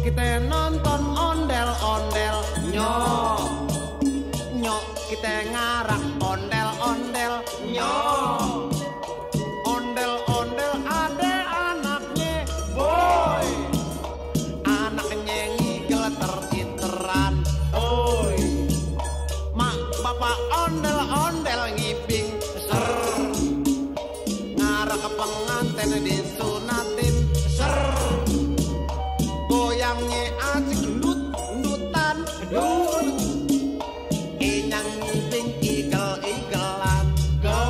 kita nonton ondel-ondel, nyok nyok kita ngarak ondel-ondel, nyok ondel-ondel ada anaknya, boy anaknya ngigel teriteran, boy mak bapak ondel-ondel ngiping ser ngarak pengantin disunatin ser goyangnya asik ndut-ndutan dul inyang ngiping igel-igelan go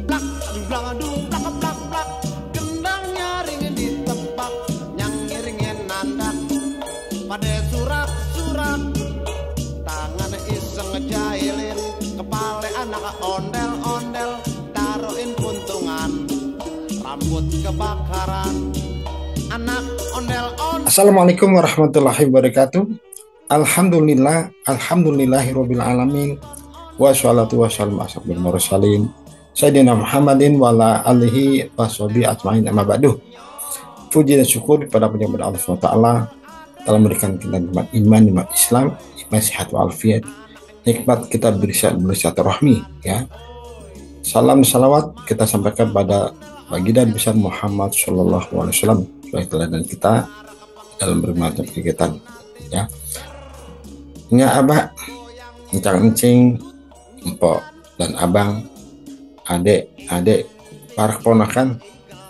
plak blak dung plak plak plak gendang nyaring ditebak nyang ngiringin nandak pada surak-surak tangan iseng ngejailin kepala anak ondel-ondel taruhin puntungan rambut kebakaran anak ondel-ondel. Assalamualaikum warahmatullahi wabarakatuh. Alhamdulillahirabbil alamin. Wassalatu wassalamu ala mursalin Sayyidina Muhammadin wa ala alihi washabihi ajmain amma ba'du. Puji dan syukur kepada penyembah Allah SWT telah memberikan kita nikmat iman, nikmat Islam, nikmat sehat walafiat, nikmat kita bersilaturahmi ya. Salam salawat kita sampaikan pada baginda besar Muhammad Shallallahu Alaihi Wasallam sebagai teladan kita dalam bermacam kegiatan ya. Ini abah, encang-encing, empok dan abang, adik, para keponakan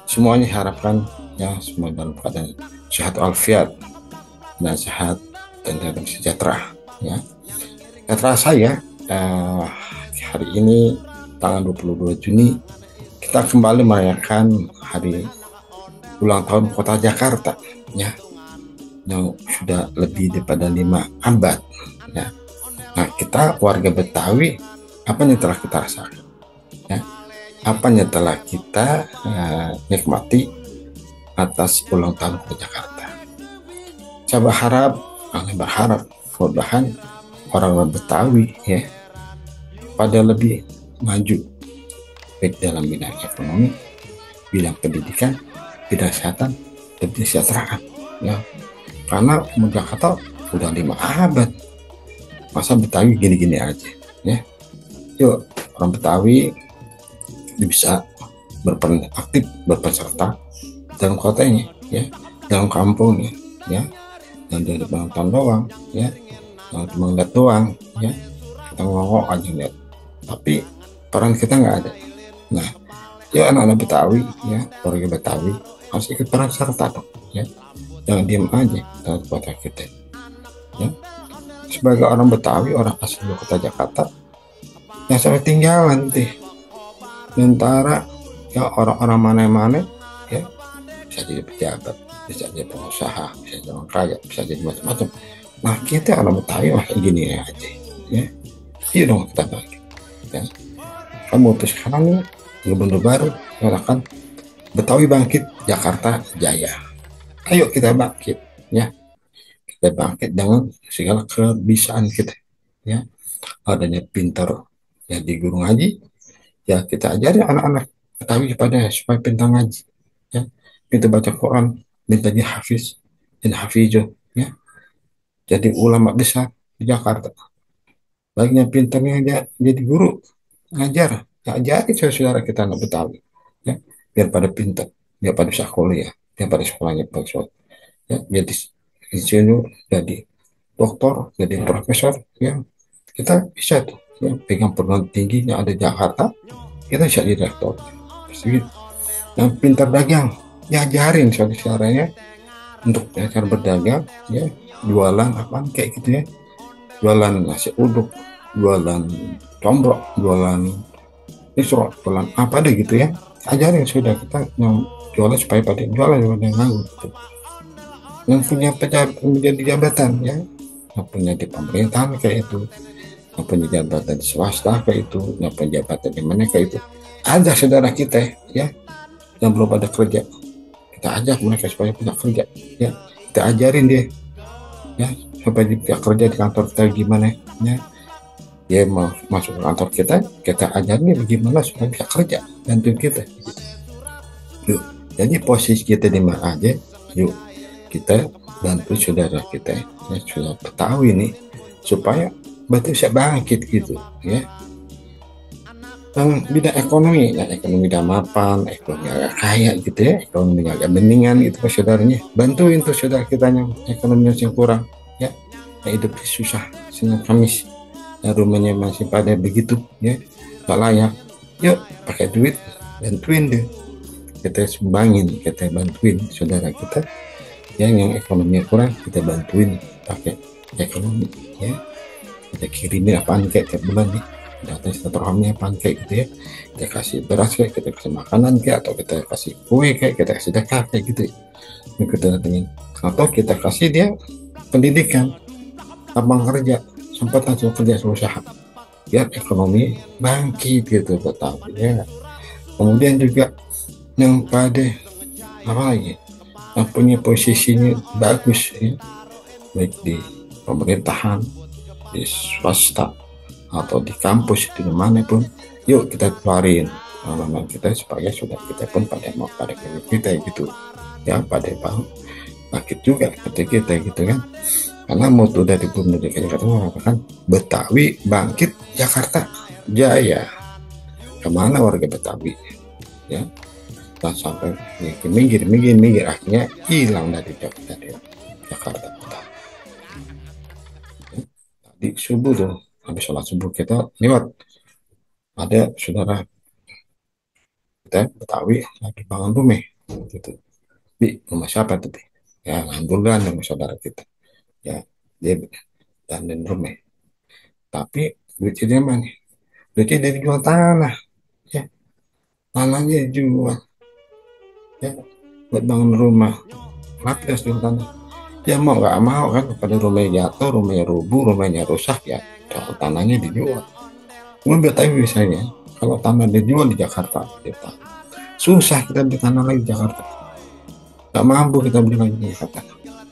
semuanya harapkan ya semua dalam keadaan sehat walafiat dan sehat dan dalam sejahtera ya. Gak terasa ya hari ini tanggal 22 Juni kita kembali merayakan hari ulang tahun kota Jakarta ya, yang sudah lebih daripada 5 abad ya. Nah, kita warga Betawi apa yang telah kita rasakan ya, apa yang telah kita nikmati atas ulang tahun kota Jakarta. Saya berharap mudah-mudahan orang-orang Betawi ya pada lebih maju baik dalam bidang ekonomi, bidang pendidikan, bidang kesehatan, dan kesejahteraan ya. Karena Jakarta udah 5 abad, masa Betawi gini-gini aja ya. Yuk orang Betawi bisa berperan aktif, berpeserta dalam kotanya ya, dalam kampungnya ya, dan dari penonton doang ya, yang cuma lihat doang ya, kita ngomong aja lihat, tapi peran kita nggak ada. Nah, ya anak-anak Betawi ya, warga Betawi harus ikut peran serta dong ya, jangan diam aja dalam kota kita ya. Sebagai orang Betawi, orang asli kota Jakarta yang sampai tinggalan deh antara ya orang-orang mana-mana ya, bisa jadi pejabat, bisa jadi pengusaha, bisa jadi orang kaya, bisa jadi macam-macam. Nah, kita orang Betawi kayak gini aja ya, iya dong kita bagi ya. Kamu terus sekarang nih gubernur baru mengatakan Betawi bangkit, Jakarta jaya. Ayo kita bangkit ya, kita bangkit dengan segala kebisaan kita ya. Adanya pintar ya di guru ngaji ya, kita ajari anak-anak Betawi supaya pintar ngaji ya, pintar baca Quran, pintar jadi hafiz dan hafizoh ya, jadi ulama besar di Jakarta. Baiknya pintarnya jadi guru ngajar ya, ajari saudara kita anak Betawi ya, biar pada pintar, biar pada bisa kuliah, biar pada sekolahnya bagus ya, jadi insinyur, jadi doktor, jadi profesor ya. Kita bisa tuh ya, pegang perguruan tinggi yang ada di Jakarta, kita bisa jadi rektor gitu. Yang pintar dagang ya, ajarin saudaranya untuk cara berdagang ya, jualan apa kayak gitu ya, jualan nasi uduk, jualan tombrok, jualan isro, jualan apa deh gitu ya, ajarin sudah kita yang jualan supaya pada jualan yang nganggur gitu. Yang punya menjadi jabatan ya, yang punya di pemerintahan kayak itu, yang punya jabatan di swasta kayak itu, yang punya jabatan di mana kayak itu, ada saudara kita ya yang belum ada kerja, kita ajak mereka supaya punya kerja ya, kita ajarin dia ya supaya dia kerja di kantor kita gimana ya, dia mau masuk ke kantor kita ajarin dia bagaimana supaya bisa kerja, bantuin kita yuk. Jadi posisi kita di mana aja, yuk kita bantu saudara kita ya, sudah Betawi nih supaya Betawi bisa bangkit gitu ya. Bidang ekonomi, ya ekonomi udah mapan, ekonomi agak kaya gitu ya, ekonomi agak beningan gitu pak saudaranya, bantuin tuh saudara kita yang ekonominya yang kurang ya, yang hidup susah, Senin Kamis, ya, rumahnya masih pada begitu ya, gak layak, yuk pakai duit, bantuin deh, kita sumbangin, kita bantuin saudara kita yang ekonominya kurang, kita bantuin pakai ekonomi ya, kita kirimin apaan kayak tiap bulan nih, data silaturahmi apaan kayak gitu ya, kita kasih beras kayak, kita kasih makanan kayak, atau kita kasih kue kayak, kita kasih sedekah kayak gitu ya. Kita datengin, atau kita kasih dia pendidikan, abang kerja, sempat langsung kerja usaha biar ekonomi bangkit gitu Betawi ya. Kemudian juga yang pada apa lagi yang punya posisinya bagus ya, baik di pemerintahan, di swasta, atau di kampus, di mana pun, yuk kita keluarin pengalaman kita supaya sudah kita pun pada mau pada kita gitu ya, pada paham bangkit juga ketika kita gitu kan, karena moto dari Gubernur DKI Jakarta mengatakan Betawi bangkit, Jakarta jaya. Kemana warga Betawi ya, dan sampai minggir akhirnya hilang dari Jakarta, Betawi. Di subuh tuh habis sholat subuh kita lewat, ada saudara kita Betawi lagi bangun rumah gitu, di rumah siapa tuh ya, alhamdulillah rumah saudara kita ya, dia dan rumah, tapi duitnya dia mana, duitnya dari jual tanah ya, tanahnya dijual ya, buat bangun rumah, lapis jual tanah, ya mau nggak mau kan, pada rumahnya jatuh, rumahnya rubuh, rumahnya rusak ya, kalau tanahnya dijual. Mobil tapi misalnya kalau tanah dijual di Jakarta kita susah, kita beli tanah lagi di Jakarta, nggak mampu kita beli lagi di Jakarta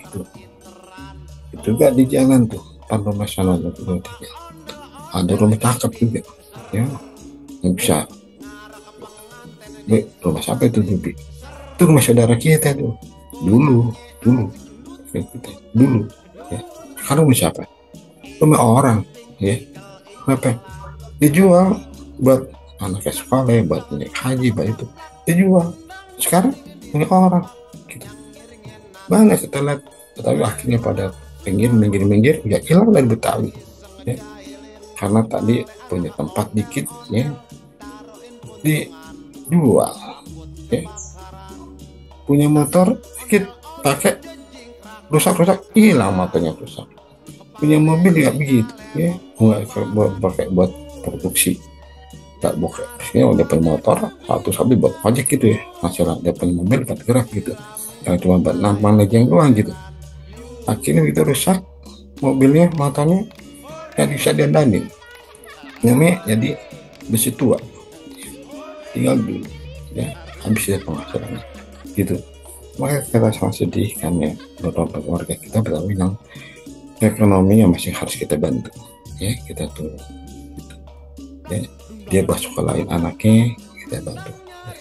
gitu. Itu juga di jalan tuh Taman Nasional itu ada rumah cakep juga ya, yang bisa rumah siapa itu Dubi, itu rumah saudara kita tuh dulu dulu ya, sekarang rumah siapa, rumah orang ya, kenapa dijual buat anaknya sekolah, buat naik haji, buat itu dijual, sekarang punya orang gitu. Banyak kita lihat Betawi akhirnya pada minggir ya, hilang dari Betawi ya, karena tadi punya tempat dikit ya, dijual ya, punya motor dikit pakai rusak hilang, motornya rusak, punya mobil ya begitu ya, nggak pakai buat produksi, nggak buka, udah punya motor satu buat ojek gitu ya, masalah dia punya mobil buat gerak gitu, yang cuma buat nampang lagi yang doang gitu, akhirnya itu rusak mobilnya, motornya yang bisa diandanin, namanya jadi besi tua, tinggal dulu ya, habis ya penghasilannya gitu. Maka kita sangat sedih kan ya, beberapa warga kita Betawi yang ekonomi yang masih harus kita bantu ya, kita tuh ya, dia bersekolahin anaknya kita bantu ya.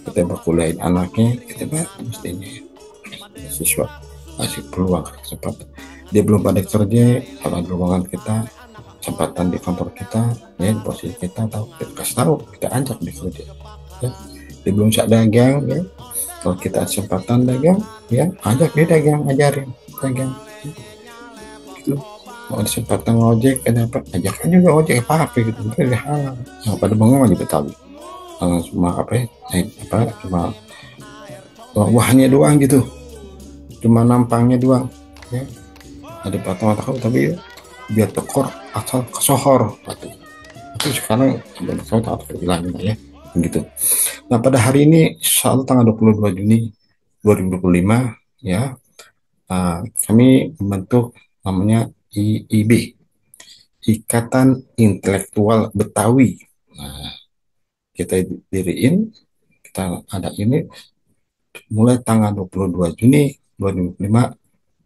Kita berkuliahin anaknya kita bantu mestinya ya. Siswa masih peluang kesempatan, dia belum pada kerja, kalau ada lowongan kita, kesempatan di kantor kita ya, di posisi kita tahu, kita kasih tahu, kita ajak di kerja ya. Dia belum bisa dagang ya, kalau kita kesempatan dagang ya, ajak dia dagang, ajarin dagang ya. Gitu, mau kesempatan ngojek kenapa, ajak juga ojek apa gitu, itu halal yang pada bengong aja Betawi, cuma apa ya, cuma wahnya doang gitu, cuma nampangnya doang ya, ada patung takut tapi biar tekor asal kesohor itu sekarang saya tak terbilang ya gitu. Nah pada hari ini soal tanggal 22 Juni 2025 ya, kami membentuk namanya IIB, Ikatan Intelektual Betawi. Nah kita diriin, kita ada ini mulai tanggal 22 Juni 2005,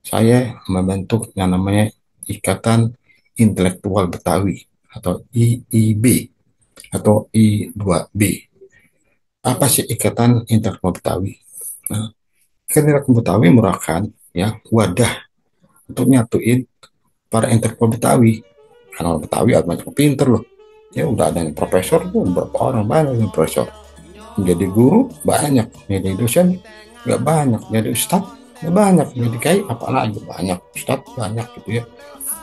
saya membentuk yang namanya Ikatan Intelektual Betawi atau IIB atau I2B. Apa sih Ikatan Intelektual Betawi? Nah, Ikatan Intelektual Betawi merupakan ya wadah untuk nyatuin para intelektual Betawi. Karena orang Betawi ada banyak pinter loh. Ya udah ada yang profesor tuh, berapa orang banyak yang profesor. Jadi guru banyak, jadi dosen nggak banyak, jadi ustadz nggak banyak, jadi kiai apalagi banyak, ustadz banyak gitu ya.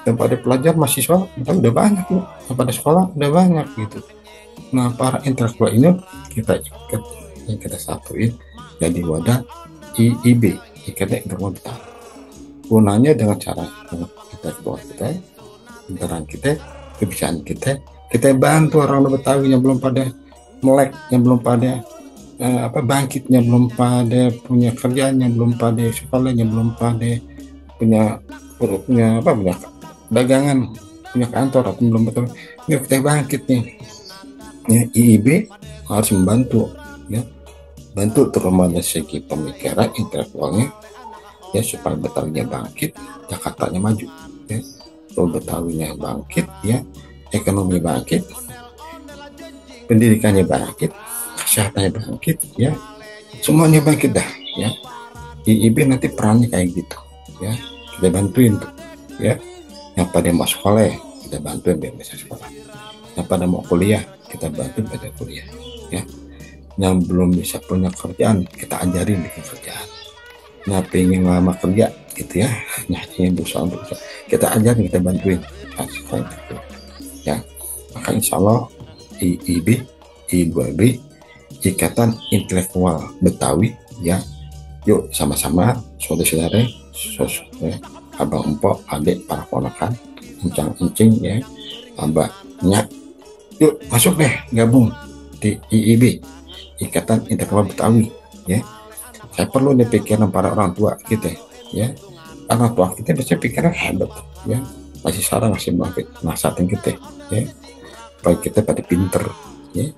Dan pada pelajar mahasiswa kita udah banyak loh, dan pada sekolah udah banyak gitu. Nah para intelektual ini kita ikat, yang kita satuin jadi wadah IIB, Ikatan Intelektual Betawi. Gunanya dengan cara kita buat kita, pintaran kita, kebiasaan kita bantu orang Betawi yang belum pada melek, yang belum pada bangkitnya, belum pada punya kerjaan, yang belum pada sekolah, yang belum pada punya punya dagangan, punya kantor atau belum betul. Ini kita bangkit nih. Ya, IIB harus membantu, ya, bantu terutama dari segi pemikiran intelektualnya, ya supaya Betawinya bangkit, Jakartanya maju, ya. Kalau Betawinya bangkit, ya, ekonomi bangkit, pendidikannya bangkit, kesehatannya bangkit, ya, semuanya bangkit dah, ya. IIB nanti perannya kayak gitu, ya, kita bantuin tuh, ya, yang pada mau sekolah kita bantuin biar bisa sekolah, yang pada mau kuliah kita bantu pada kuliah, ya, yang belum bisa punya kerjaan kita ajarin bikin kerjaan, nah pengen lama kerja gitu ya, nah ingin berusaha kita ajarin, kita bantuin, ya. Maka insya Allah IIB, I2B, Ikatan Intelektual Betawi, ya, yuk sama-sama saudara-saudara, abang empok, adik, para ponakan, encang-encing, ya, abahnya, yuk masuk deh gabung di IIB, Ikatan Intelektual Betawi, ya. Saya perlu nih pikiran para orang tua kita, ya, orang tua kita biasanya pikiran hebat, ya, masih sarang masih bangkit nasihatin kita, ya, baik kita pada pinter, ya,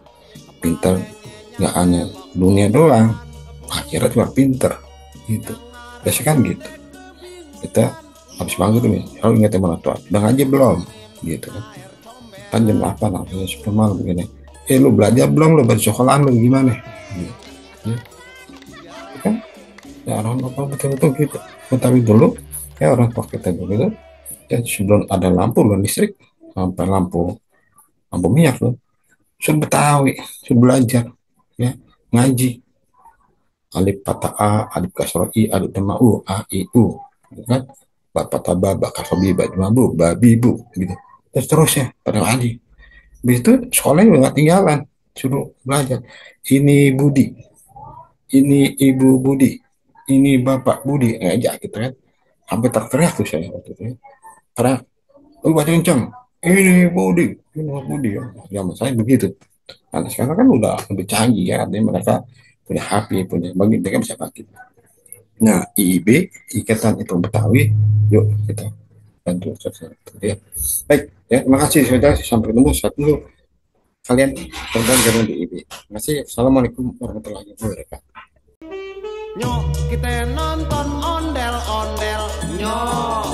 pinter nggak hanya dunia doang, akhirat juga pinter gitu, biasanya kan gitu. Kita habis bangun nih kalau ingat orang tua udah ngaji belum gitu kan jam 8 langsung 10 malam begini, lu belajar belum, lu baru sekolahan lu gimana gitu, ya. Kan ya orang tua betul-betul gitu. Tapi dulu ya orang tua kita dulu ya sebelum ada lampu dan listrik, sampai lampu minyak loh, suruh Betawi, suruh belajar, ya, ngaji, alif patah a, alif kasroh i, alif tema u, a i u, kan, bapak taba, bakar sobi, babu, babi bu, gitu. Terus terusnya pada ngaji. Begitu sekolah juga nggak tinggalan, suruh belajar. Ini Budi, ini Ibu Budi, ini Bapak Budi, ngajak gitu kan. Sampai teriak tuh saya waktu itu. Teriak, lu baca kencang. Ini Budi, ya. Zaman saya begitu. Karena sekarang kan udah lebih canggih ya, artinya mereka punya HP, punya bagi mereka bisa pakai. Nah, IIB, Ikatan itu Betawi, yuk kita bantu ya. Baik, ya, terima kasih sudah, sampai ketemu satu kalian tonton gabung di IIB. Terima kasih. Assalamualaikum warahmatullahi wabarakatuh. Nyok kita nonton ondel-ondel, nyok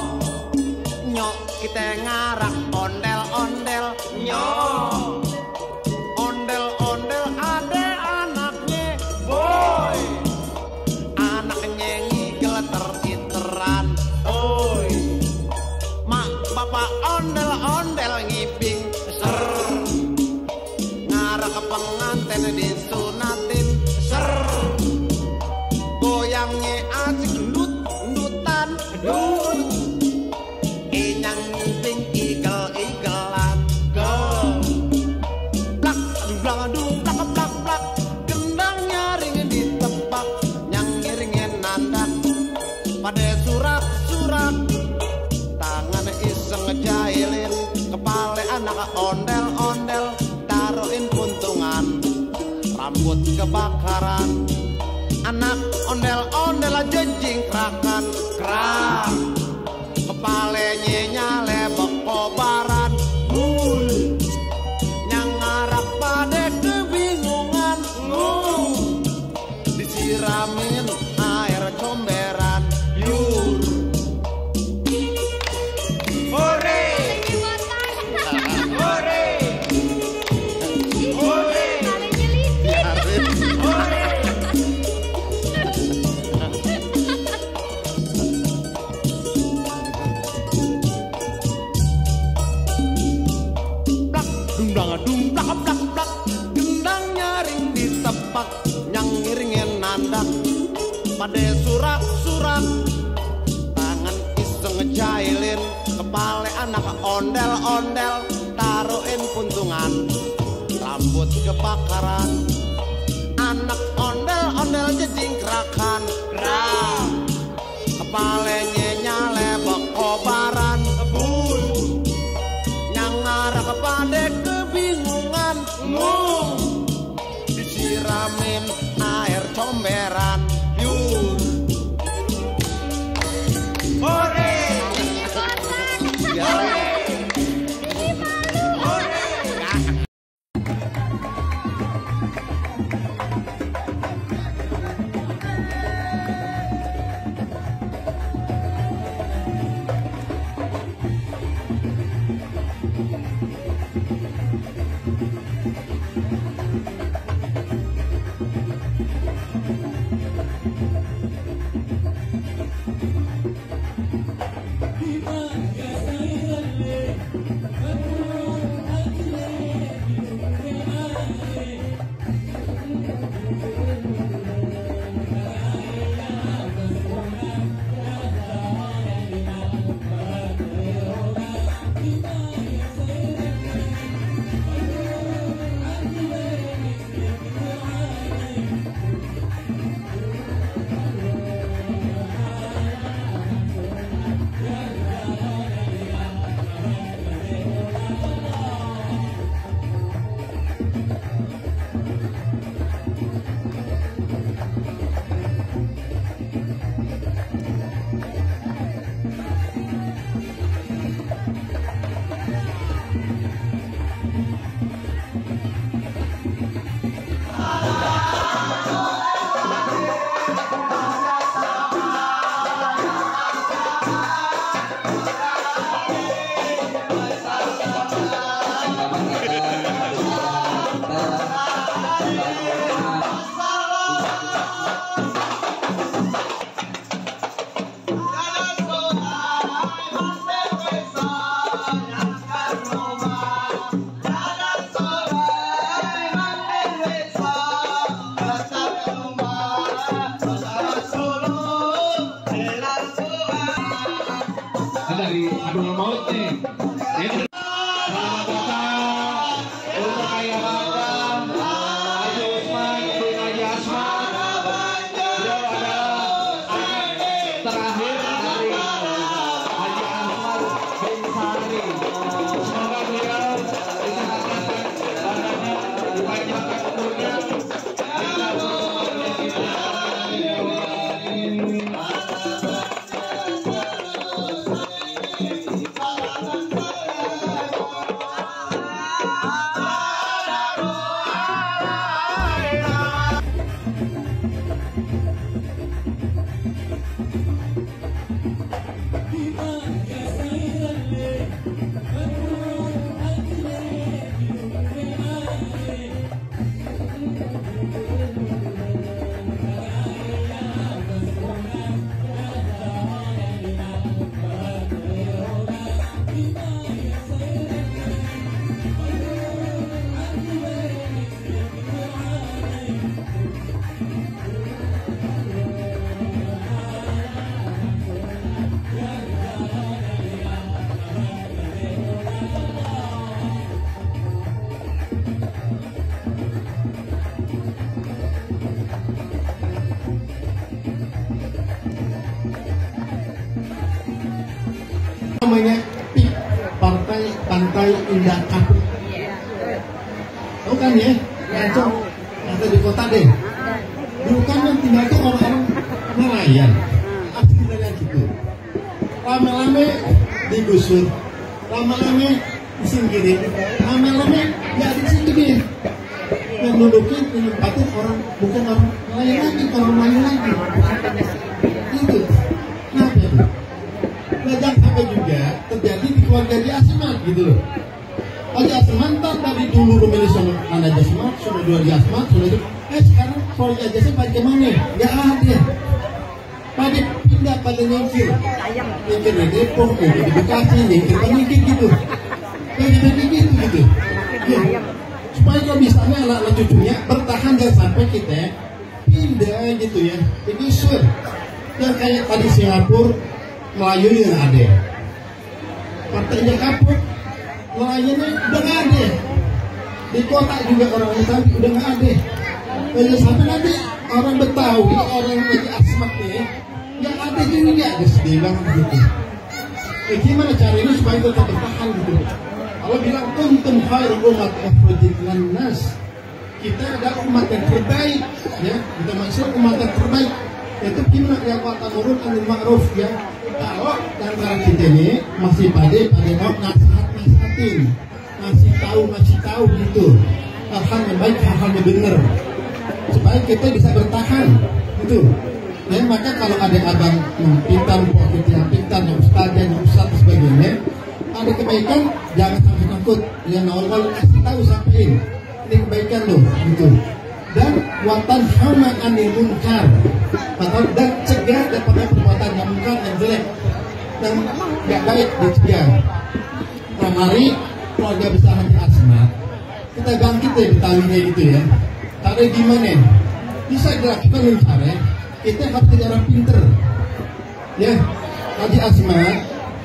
kita ngarak ondel-ondel, nyok ondel-ondel ada anaknya, boy, anaknya ngigel ter-iteran, oi, mak bapak ondel-ondel ngiping, ser, ngarak pengantin disunatin, ser, goyangnya asik ndut-ndutan, dut, inyang ngiping igel-igelan, go, plak, bladu, plak, plak, plak, gendangnya ring ditebak, yang ngiringin nandak, pada surak-surak, tangan iseng ngejailin, kepala anak ondel-ondel, taruhin puntungan, rambut kebakaran, anak ondel-ondel jejing krakan, krak, kepalanya nyale kobaran, yang ngarap pada kebingungan, disiramin air comberan, yur, hore, hore, hore, hore. Dumplak plak plak, gendang nyaring ditepak, nyang ngiringin nandak. Pade surak-surak, tangan iseng ngejailin, kepala anak ondel-ondel, taruhin puntungan, rambut kebakaran. Anak ondel-ondel jejingkrakan, kepalanya nyale bekobaran. Yang ngarah kepada kebingungan, disiramin air comberan. Hore! Dari Abdul Maut nih. Selamat datang untuk Ayah Bangga, Haji Usman bin Haji Asman. Beliau adalah anak terakhir dari Haji Ahmad bin Sari. Semoga beliau disehatkan badannya, dipanjangkan umurnya. Namanya PIK, Partai Pantai Indah Kapuk. Tahu kan ya? Itu ada di kota deh. Dulu kan yang tinggal itu orang-orang nelayan, asli nelayan gitu. Lama-lama digusur, lama-lama disingkirin, lama-lama ya disingkirin. Yang mendudukin, menempatin orang bukan orang nelayan lagi, orang Melayu lagi. Gitu. Kenapa itu? Jangan sampai juga terjadi di keluarga di Asmat gitu loh. Haji Asmat dari dulu pemilik sama anak Asmat, sudah dua di Asmat, sudah itu. Sekarang keluarga Asmat pada kemana? Nggak ada. Pada pindah pada nyingkir. Nyingkir di Depok, nyingkir di Bekasi, nyingkir gitu. Kayak gitu. Ya. supaya kalau misalnya anak-anak cucunya bertahan jangan sampai kita pindah gitu ya. Jadi sur yang kayak tadi Singapura Melayu yang ada, partainya kaput, Melayunya udah nggak ada, di kota juga orang Betawi udah nggak ada. Jangan sampai nanti orang Betawi, orang lagi asmat nih, nggak ada juga, dia bilang gitu. Gimana cara ini supaya tetap bertahan gitu? Allah bilang kuntum khairu umat ukhrijat linnas. Kita adalah umat yang terbaik, ya. Kita manusia umat yang terbaik. Itu gimana yang ta'murun 'anil ma'ruf ya. Kalau antara kita ini masih pada mau nasihatin, ngasih tahu gitu. Hal-hal yang baik, hal-hal yang benar. Supaya kita bisa bertahan gitu. Ya, maka kalau ada abang yang pintar, kita yang pintar, yang ustaz dan sebagainya, ada kebaikan jangan sampai takut. Yang awal kasih tahu sampaikan ini kebaikan loh gitu. Dan watan hama anil munkar, dan cegah daripada perbuatan yang munkar yang jelek dan nggak baik dicegah. Nah, mari keluarga besar Haji Asmat kita bangkit deh Betawinya gitu ya. Cara gimana? Bisa dilakukan dengan cara kita harus jadi orang pinter. Ya, Haji Asmat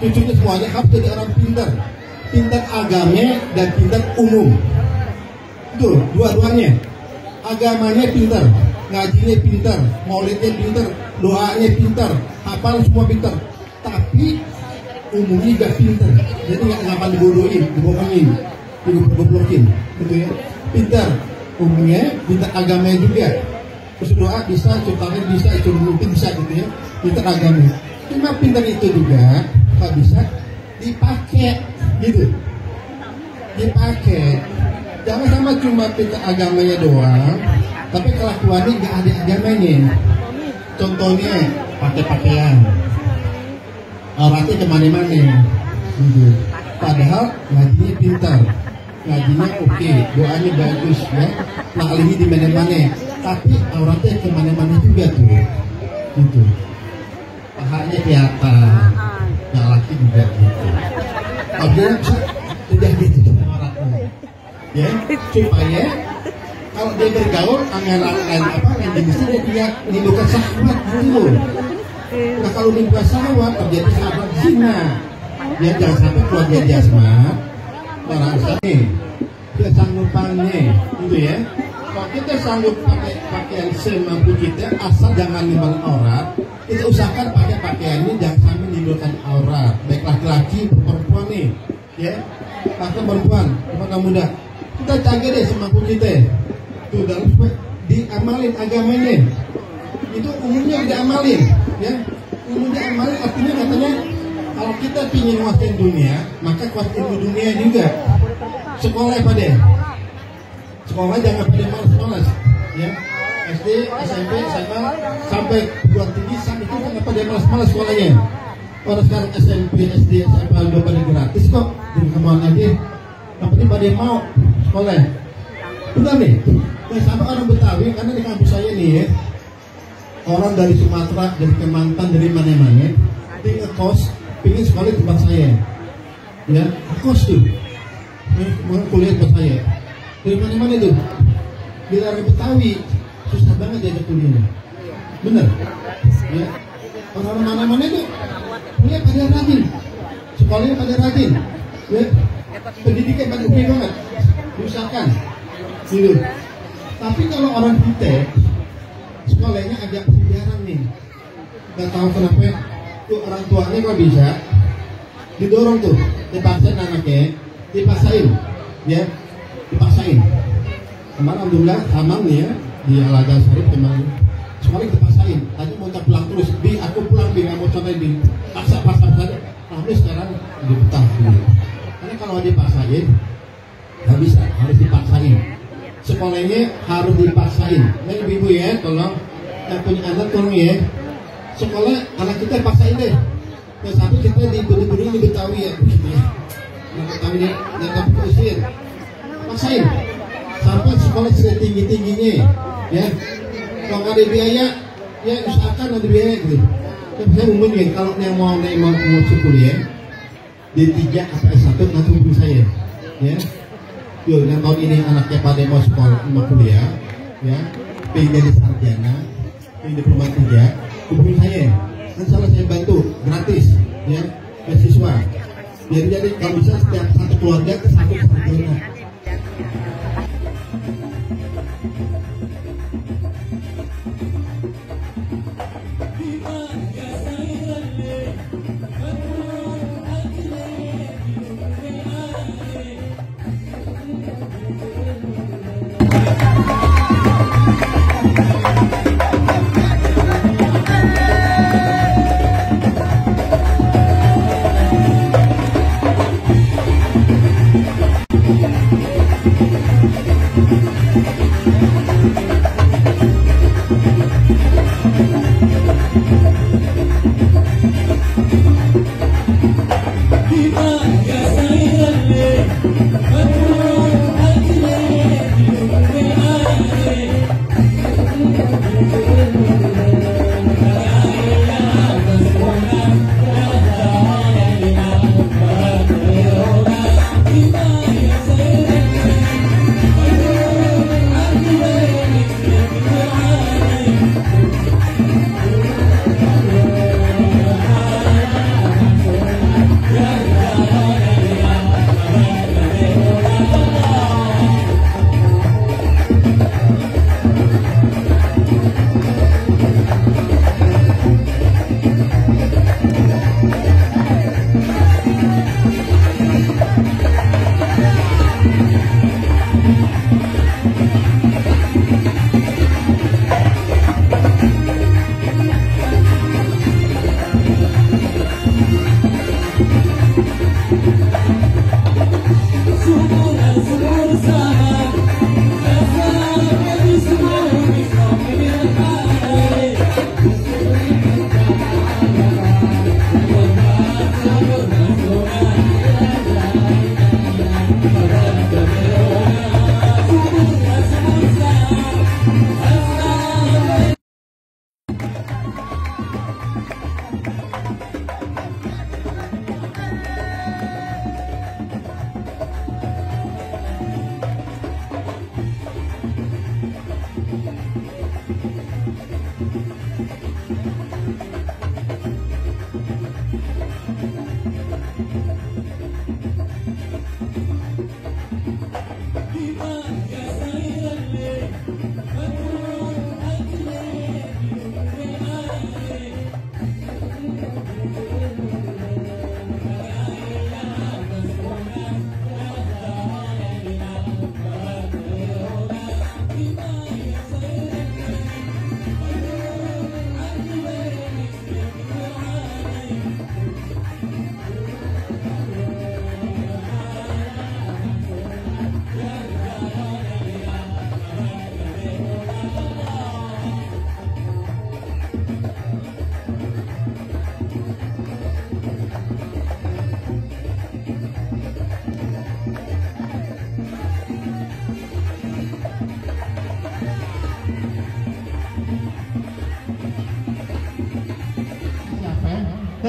cucunya semuanya harus jadi orang pinter. Pinter agama dan pinter umum. Itu dua-duanya. Agamanya pinter, ngajinya pinter, maulidnya pinter, doanya pinter, hafal semua pinter. Tapi umumnya juga pinter. Jadi nggak ngapain dibodohin, dibohongin, digoblokin, gitu ya. Pinter, umumnya pinter agamanya juga. Terus doa bisa, ciptaan bisa, itu mungkin bisa gitu ya. Pinter agamanya. Cuma pinter itu juga kalau bisa dipakai, gitu. Dipakai. Jangan sama cuma pinter agamanya doang, tapi kelakuannya nggak ada agamanya. Contohnya pakai pakaian, orangnya kemana-mana, gitu. Padahal ngajinya pintar, ngajinya oke, doanya bagus ya, naklinya di mana-mana. Tapi auratnya kemana-mana juga tuh, gitu. Pahanya kelihatan, yang laki juga gitu. Kalau sudah gitu sama orangnya. Ya, supaya kalau dia bergaul anggaran apa yang jenisnya dia punya menimbulkan syahwat gitu. Nah kalau menimbulkan syahwat terjadi syahwat zina. Ya jangan sampai keluarga dia Asmat merasa nih kesanggupannya gitu ya. Kalau kita sanggup pakai pakaian semampu kita asal jangan menimbulkan aurat, kita usahakan pakai pakaiannya jangan sampai menimbulkan aurat. Baik laki-laki perempuan nih, ya, laki perempuan, perempuan muda. Kita jaga deh semampu kita tuh dalam supaya diamalin agamanya. Itu umumnya diamalin ya. Umumnya diamalin artinya katanya kalau kita ingin kuasain dunia maka kuasain dunia juga. Sekolah pada sekolah jangan pada malas-malas ya. SD, SMP, SMA sampai perguruan tinggi sampai itu jangan pada malas-malas sekolahnya. Kalau sekarang SMP, SD, SMA udah pada gratis kok. Jadi kemana aja yang penting pada mau sekolah. Benar nih, sama orang Betawi karena di kampus saya nih ya, orang dari Sumatera, dari Kalimantan, dari mana-mana, dia ngekos, pengen sekolah di tempat saya, ya, ngekos tuh, mau kuliah tempat saya, dari mana-mana tuh, di daerah Betawi, susah banget diajak kuliahnya, bener, ya, orang mana-mana tuh, kuliah pada rajin, sekolahnya pada rajin, ya. Pendidikan pada oke banget, diusahakan, gitu. Tapi kalau orang kita sekolahnya agak jarang nih, nggak tahu kenapa tuh orang tuanya kok bisa didorong tuh, dipaksain anaknya, dipaksain, ya, dipaksain. Kemarin alhamdulillah aman nih ya di Al-Azhar Syarif kemarin, sekolah dipaksain. Tadi mau pulang terus, aku pulang nggak mau cobain paksa saja. Alhamdulillah sekarang di betah. Karena kalau dipaksain nggak bisa, harus dipaksain. Sekolahnya harus dipaksain. Nah ibu-ibu ya, tolong yang punya anak tolong ya. Sekolah anak kita paksain deh. Yang satu kita di Budi-Budi di Betawi ya, yang Betawi nih, yang kamu usir, paksain sampai sekolah setinggi-tingginya, ya. Kalau nggak ada biaya, ya usahakan ada biaya gitu. Saya umumnya kalau yang mau kuliah D3 atau S1 nanti hubungi saya, ya. Yo, yang tahun ini anaknya pada mau sekolah, mau kuliah, ya, pengen jadi sarjana, pengen diploma 3, hubungi saya. Dan salah saya bantu gratis, ya, beasiswa. Jadi kalau bisa setiap satu keluarga ke satu sarjana.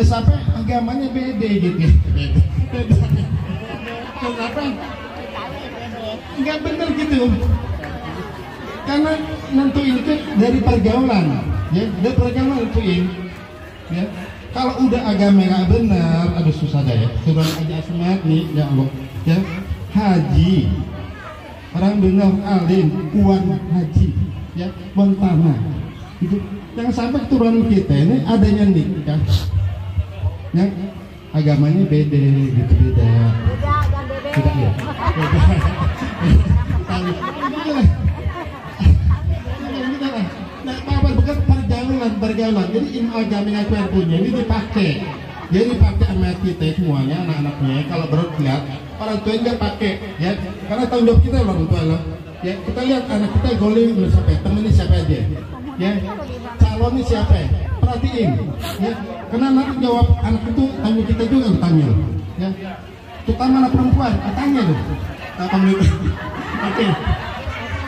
Sampai agamanya beda gitu. Kenapa? Nggak bener gitu. Karena nentuin itu dari pergaulan, ya, dari pergaulan nentuin. Ya, kalau udah agama nggak benar, aduh susah deh ya. Surah Haji Asmat nih, ya Allah, ya, haji, orang benar alim, uang haji, ya, tanah, itu. Yang sampai keturunan kita ini adanya nikah. Ya, agamanya beda gitu, beda. Tidak ya? Nah, apa bukan pergaulan. Jadi ilmu agama yang aku punya ini dipakai. Jadi dipakai sama kita semuanya, anak-anaknya. Kalau berlihat orang tua nggak pakai, ya. Karena tanggung jawab kita orang tua loh. Ya, kita lihat anak kita golin siapa, temennya siapa aja. Ya, calonnya siapa? Perhatiin, ya. Karena nanti jawab anak itu tanya kita juga tanya, ya. Terutama anak perempuan, tanya tuh. Oke.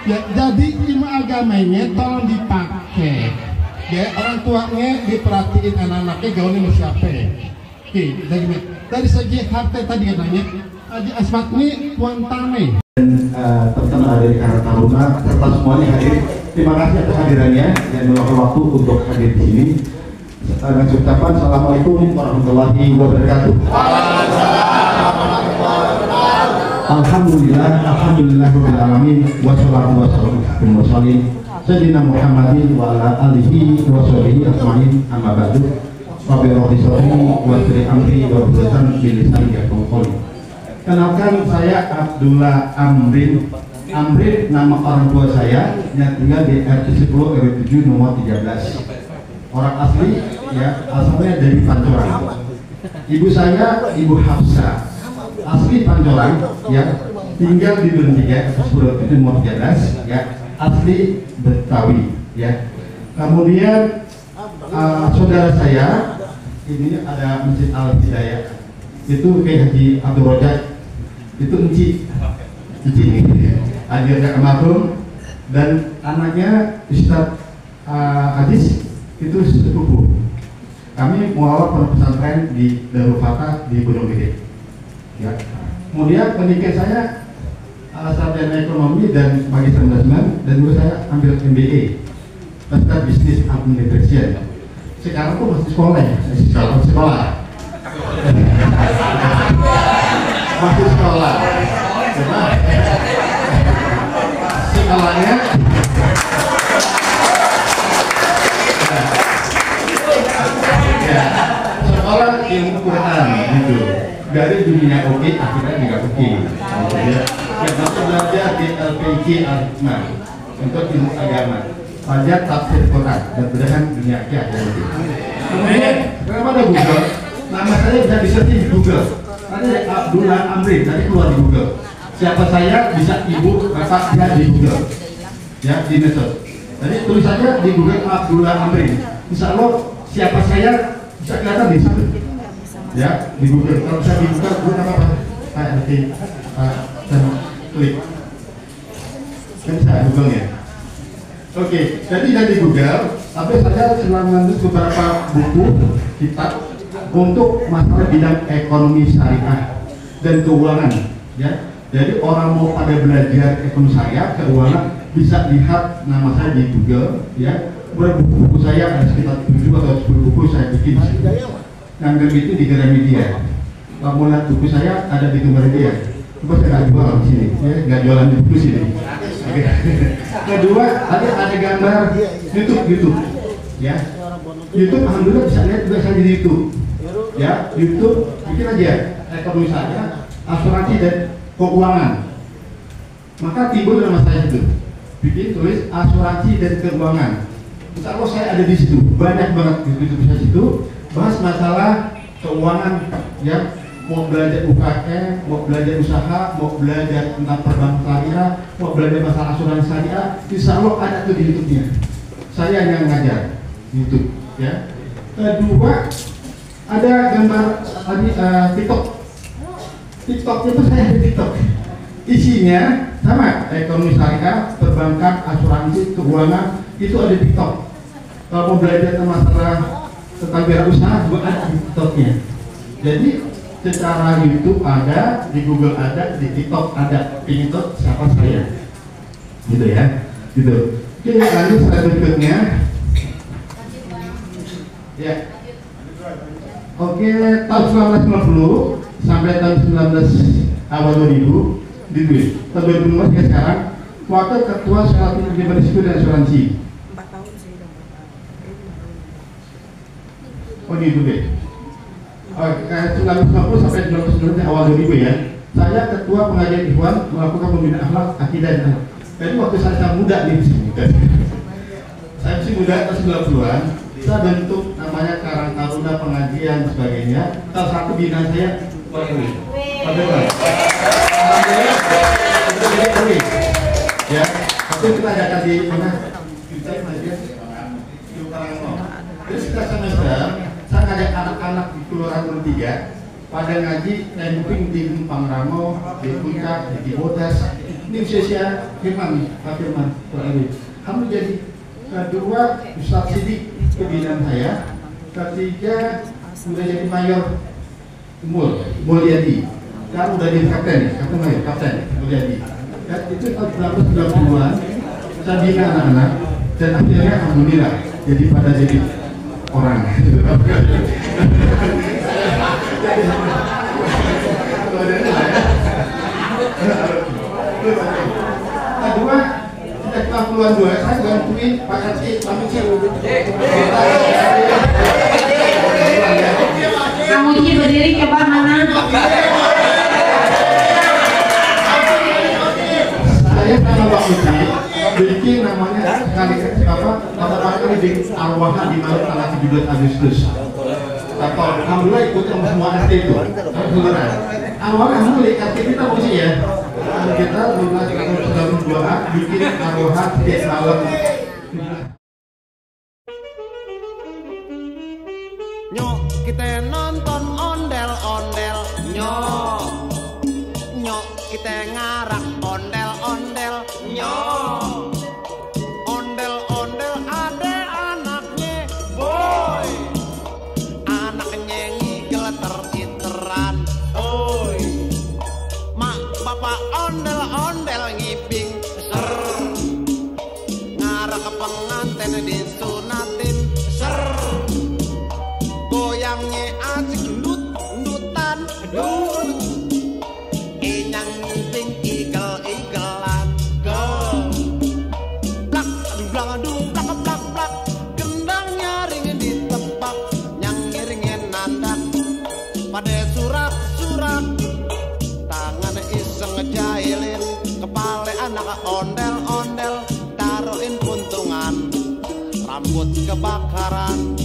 Ya, jadi ilmu agamanya tolong dipakai. Ya, orang tuanya diperhatiin anak-anaknya gaulnya siapa. Oke, dari segi harta tadi katanya, Haji Asmat ini tuan tanah. teman-teman ada di Karang Taruna serta semuanya hadir. Terima kasih atas hadirannya dan meluangkan waktu untuk hadir di sini. Dengan ucapan Assalamualaikum warahmatullahi wabarakatuh. Alhamdulillahirabbil alamin wassalatu wassalamu ala mursalin sayyidina Muhammadin wa ala alihi wa sahbihi ajmain amma ba'du. Rabbi sholli wa sri amri wa ghfirli bil lisan yaqulu qawli. Kenalkan, saya Abdullah Amrin. Amrin nama orang tua saya yang tinggal di RT 10 RW 7 nomor 13. Orang asli ya, asalnya dari Pancoran. Ibu saya Ibu Hafsah, asli Pancoran ya, tinggal di Duren 3 RT 10 RW 7 nomor 13 ya, asli Betawi ya. Kemudian saudara saya ini ada Masjid Al Hidayah, itu kayak Haji Abdul Rojak, itu Enci Haji almarhum, dan anaknya Ustadz Aziz itu sepupu. Kami mengawal pondok pesantren di Darul Fatah di Gunung Gede ya. Kemudian pendidikan saya sarjana ekonomi dan magister manajemen, dan dulu saya ambil MBA Master Business Administration. Sekarang tuh masih sekolah ya, masih sekolah. Coba sekolahnya ya, sekolah ilmu Quran gitu, dari dunia oke, akhirnya juga oke ya. Masuk belajar di LPG Al-Hikmah untuk ilmu agama, belajar tafsir Quran dan belajar dunia akhirat. Kemudian kenapa ada Google? Nama saya bisa di-search di Google. Ada Abdullah Amrin, tadi keluar di Google. Siapa saya bisa ibu bapak dia di Google ya, di medsos. Jadi tulisannya di Google Abdullah Amrin. Insya Allah siapa saya bisa kelihatan di situ ya, di Google. Kalau saya di Google, gue apa? Kayak nanti saya klik kan bisa Google ya. Oke, jadi dari Google, tapi saya sedang menulis beberapa buku kitab untuk masalah bidang ekonomi syariah dan keuangan ya. Jadi orang mau pada belajar ekonomi syariah, keuangan, bisa lihat nama saya di Google ya. Buku saya ada sekitar 7 atau 10 buku saya bikin. Yang itu di Gramedia. Kalau mau lihat buku saya ada di Gramedia. Coba saya nggak jual di sini, ya nggak jualan di buku sini. Oke. Kedua, ada gambar YouTube ya. YouTube alhamdulillah bisa lihat juga saya di YouTube. Ya, YouTube bikin aja ekonomi syariah, asuransi dan keuangan. Maka timbul nama saya itu. Bikin tulis asuransi dan keuangan. Insya Allah saya ada di situ, banyak banget di YouTube saya situ, bahas masalah keuangan ya, mau belajar UKM, mau belajar usaha, mau belajar tentang perbankan syariah, mau belajar masalah asuransi syariah, insya Allah ada tuh di YouTube-nya. Saya yang ngajar di YouTube ya. Kedua, ada gambar TikTok. TikTok itu saya di TikTok. Isinya sama, ekonomi syariah, perbankan, asuransi, keuangan, itu ada di TikTok. Kalau mau belajar masalah tentang wirausaha juga ada di TikToknya. Jadi secara YouTube ada, di Google ada, di TikTok ada. Ini tuh siapa saya, gitu ya, gitu. Oke, lanjut slide berikutnya. Ya. Oke, tahun 1990 sampai tahun 19 awal 2000 di tahun 2015 ya sekarang wakil ketua Salah Manajemen Risiko dan Asuransi. 4 tahun sih udah. Oh gitu deh. 1990 sampai 1990 awal 2000 ya. Saya ketua pengajian Ikhwan melakukan pembinaan akhlak, akidah dan akhlak. Jadi waktu saya muda nih, saya masih muda tahun 90-an. Saya bentuk namanya Karang Taruna pengajian dan sebagainya. Salah satu binaan saya ya, waktu kita adakan di mana? Kita pengajian di Karangno. Terus kita semester, saya ngajak anak-anak di Kelurahan Duren 3 pada ngaji camping di Pangrango, di Puncak, di Cibodas. Ini usia firman, Pak Firman, kamu jadi kedua Ustadz Sidik pembinaan saya, ketiga sudah jadi mayor Mulyadi, sekarang udah jadi kapten, kapten Mulyadi. ya, itu tahun 1990-an saya bina anak-anak dan akhirnya alhamdulillah jadi pada jadi orang. Kedua, sejak tahun 92 saya bantuin Pak Kati, Pak Micil. Kamu Ci berdiri coba mana? Saya sama Pak Uci bikin namanya kali kata di arwahan di Malut tanggal 17 Agustus. Atau alhamdulillah ikut semua RT itu. Alhamdulillah. Arwahan mulai RT kita Uci ya. Kita 12 bikin arwahan setiap malam. Nyok kita nonton ondel-ondel, nyok nyok kita ngarak ondel-ondel, nyok ondel-ondel ada anaknya, boy anaknya ngigel ter-iteran, boy mak bapak ondel-ondel ngiping ser ngarak pengantin disunatin ser goyangnya asik ndut-ndutan dul inyang ngiping igel-igelan go blak blang dung blak blak blak gendang nyaring ditepak nyang ngiringin nandak pada surak-surak tangan iseng ngejailin kepala anak ondel-ondel taruhin puntungan rambut kebakaran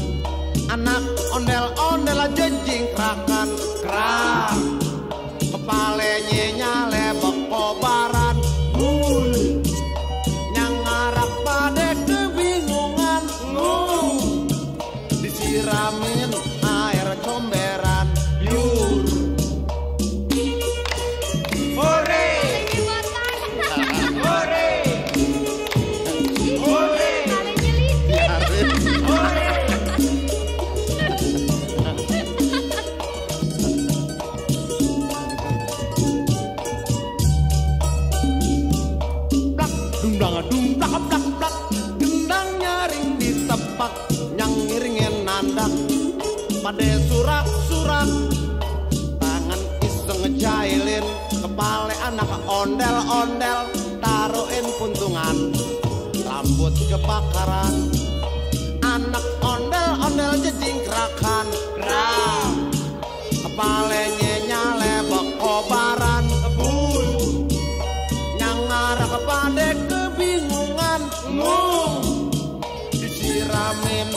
anak ondel-ondel aja jingkrakan kerak kepalanya nyale bekobaran yang ngarap pada kebingungan disiramin air comberan biur hore hore hore dung blak blak blak gendang nyaring ditepak nyang ngiringin nandak pada surak-surak tangan iseng ngejailin kepala anak ondel-ondel taruhin puntungan rambut kebakaran anak ondel-ondel jejingkrakan gerak kepalanya nyale bekobaran nyang ngarah kepada kebingungan disiramin